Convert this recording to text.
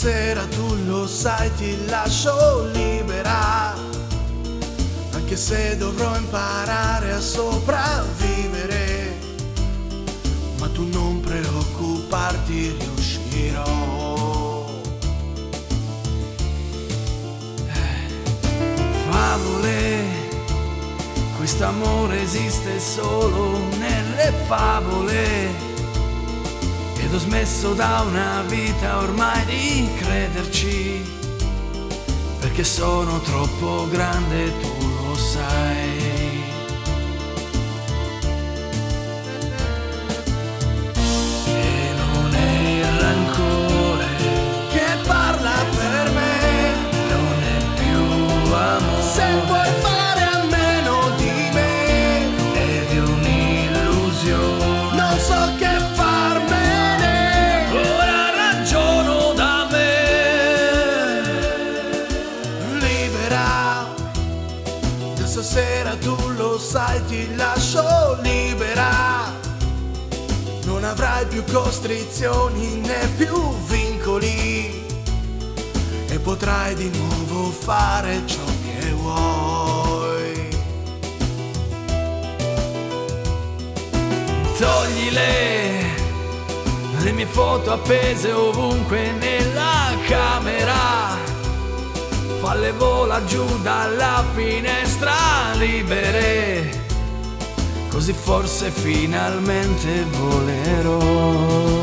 stasera tu lo sai, ti lascio libera, anche se dovrò imparare a sopravvivere, ma tu non preoccuparti, riuscirò. Favole, quest'amore esiste solo nelle favole, ed ho smesso da una vita ormai di crederci, perché sono troppo grande, tu lo sai. E non è il rancore che parla per me, non è più amore. Se vuoi fare a meno di me, è di un'illusione, non so che farmene, ora ragiono da me. Libera, da stasera tu lo sai, ti lascio libera, non avrai più costrizioni né più vincoli, e potrai di nuovo fare ciò che vuoi. Togli le mie foto appese ovunque nella camera, falle vola giù dalla finestra libere, così forse finalmente volerò.